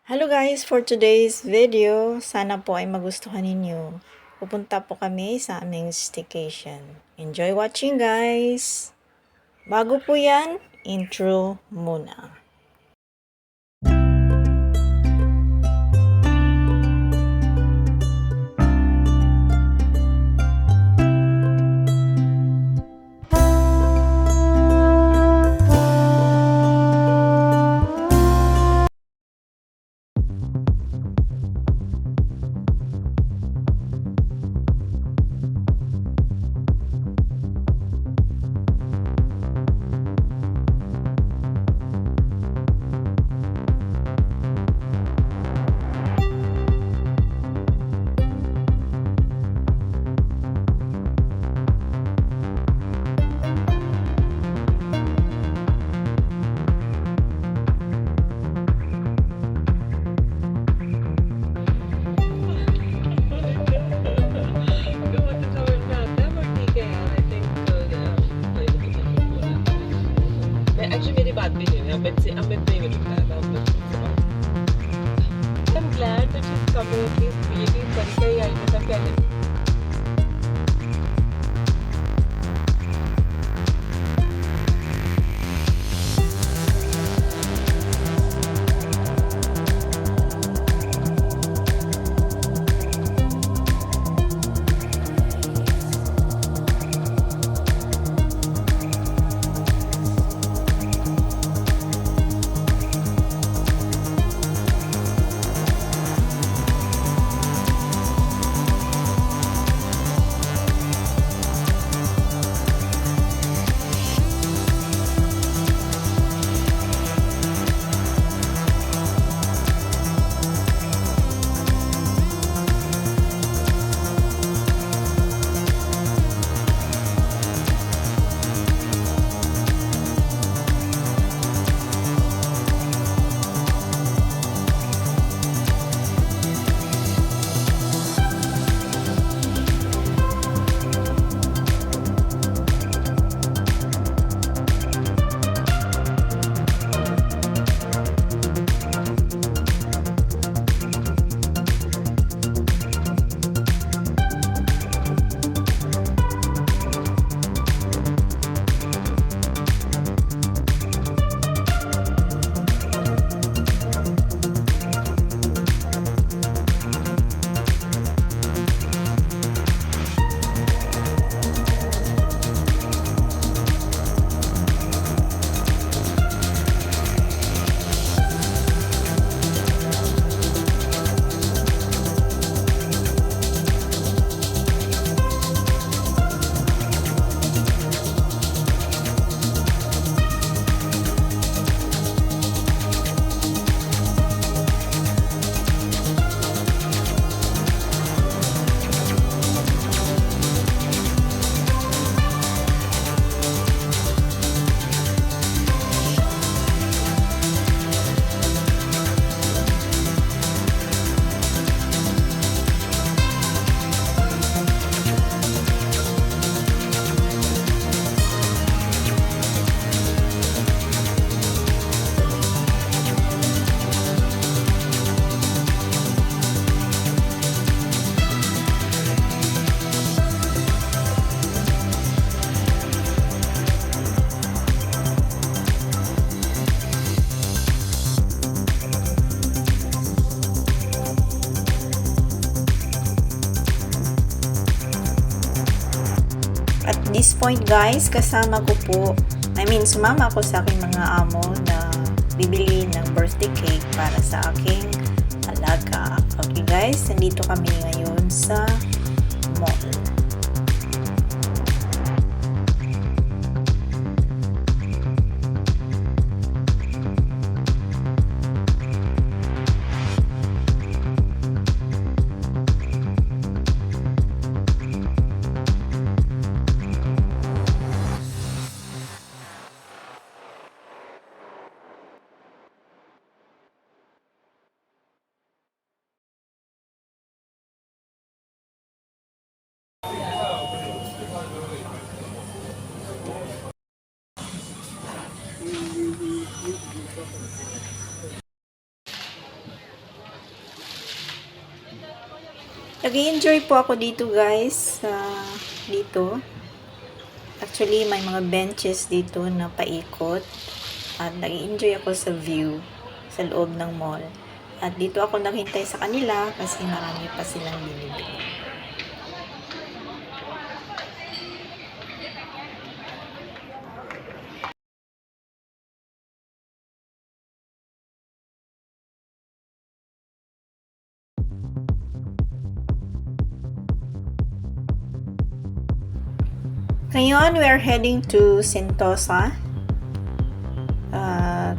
Hello guys, for today's video, sana po ay magustuhan ninyo. Pupunta po kami sa aming staycation. Enjoy watching guys! Bago po yan, intro muna. Actually मेरी बात भी नहीं है अमित नहीं मुझे बताया था I'm glad that she's coming at least ये भी तरीका ही आई मतलब क्या At this point guys, kasama ko po, sumama ako sa aking mga amo na bibili ng birthday cake para sa aking alaga. Okay guys, nandito kami ngayon sa mall. Nag-enjoy po ako dito guys, dito. Actually, may mga benches dito na paikot. At nag-enjoy ako sa view sa loob ng mall. At dito ako naghintay sa kanila kasi marami pa silang binibili. Ngayon, we are heading to Sentosa,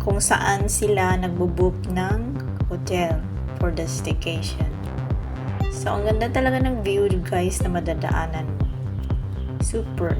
kung saan sila nagbo-book ng hotel for the staycation. So, ang ganda talaga ng view guys na madadaanan mo. Super.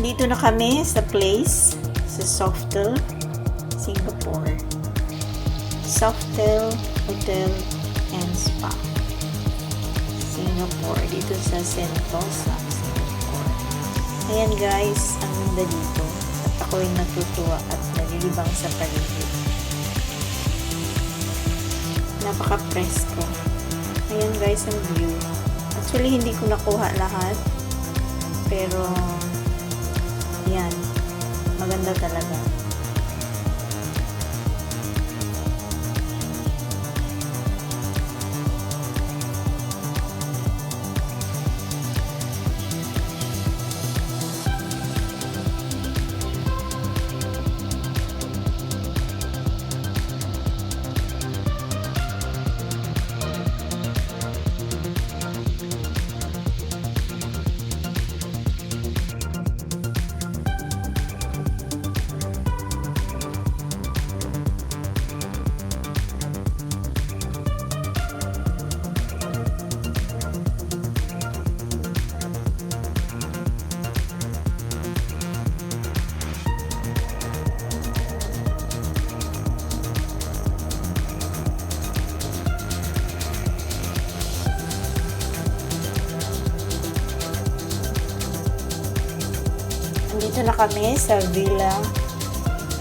Andito na kami sa place, sa Sofitel, Singapore. Sofitel Hotel and Spa, Singapore. Dito sa Sentosa, Singapore. Ayan guys, ang ganda dito. At ako'y natutuwa at nalilibang sa paligid. Napaka-presko. Ayan guys ang view. Actually, hindi ko nakuha lahat. Pero yan, maganda talaga. Dito na kami sa villa,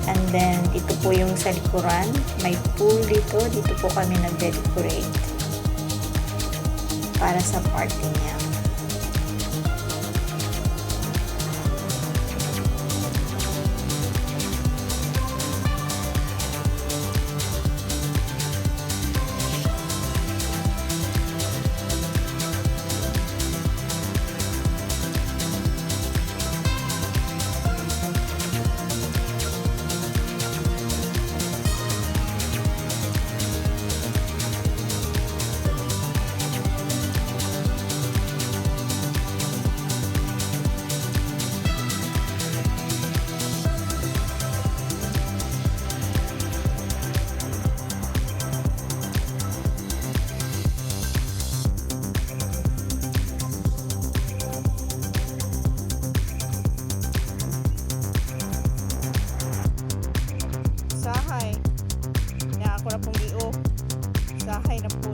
and then dito po yung sa likuran, may pool dito. Dito po kami nag-decorate para sa party niya. Sahay. Ya, ako na pong lio. Sahay na po.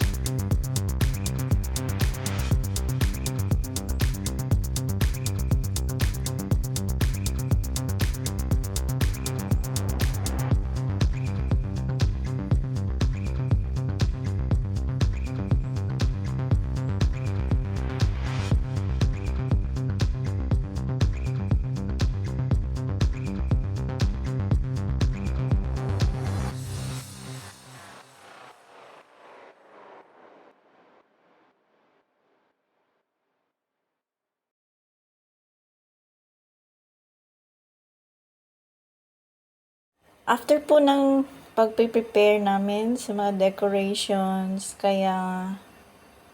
After po ng pag-prepare namin sa mga decorations, kaya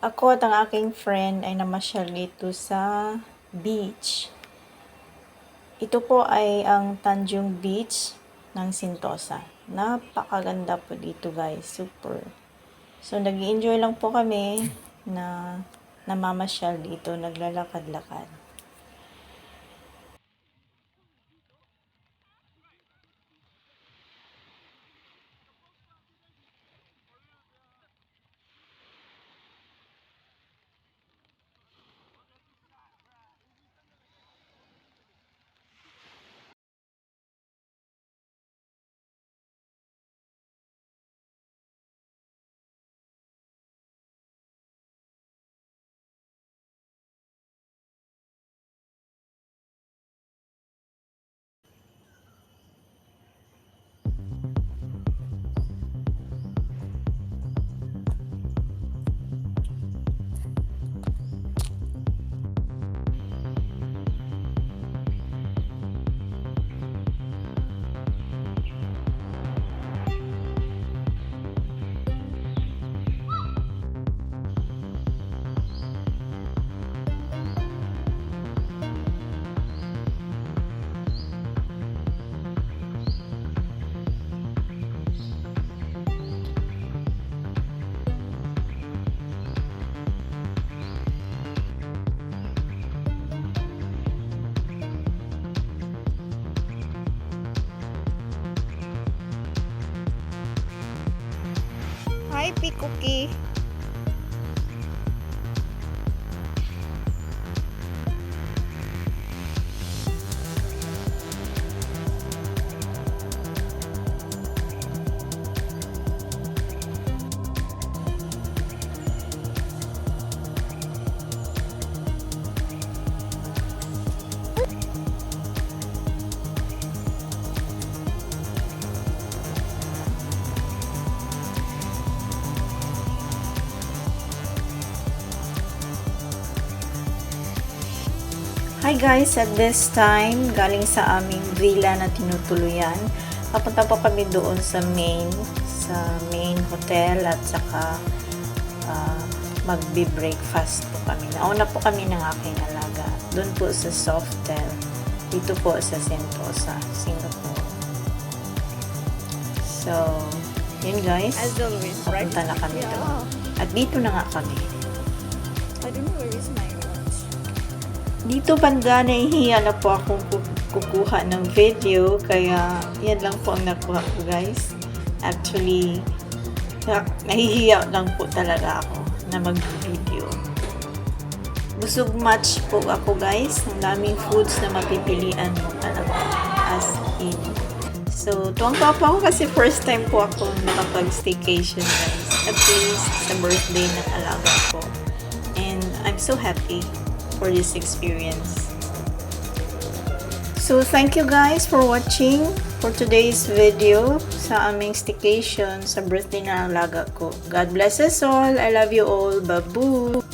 ako at ang aking friend ay namasyal dito sa Beach. Ito po ay ang Tanjung Beach ng Sentosa. Napakaganda po dito guys, super. So nag-enjoy lang po kami na namamasyal dito, naglalakad-lakad. Hi, Pikuki. Hi guys, at this time, galing sa aming villa na tinutuluyan, papunta po kami doon sa main hotel at saka magbe-breakfast po kami. Nauna po kami ng aking alaga. Doon po sa Softel, dito po sa Sentosa, Singapore. So, yun guys, As always, right? papunta na kami Yeah. doon. At dito na nga kami. I don't know where is my watch. Dito banda, nahihiya na po akong kukuha ng video, kaya yan lang po ang nakuha ko guys. Actually, nahihiya lang po talaga ako na mag-video. Busog much po ako guys. Ang daming foods na mapipilian mo talaga. As in. So, tuwang-tuwa po ako kasi first time po ako nakapag-staycation guys. At least sa birthday ng alaga ko. And I'm so happy for this experience. So, thank you guys for watching for today's video sa aming staycation sa birthday ng alaga ko. God bless us all. I love you all. Babu!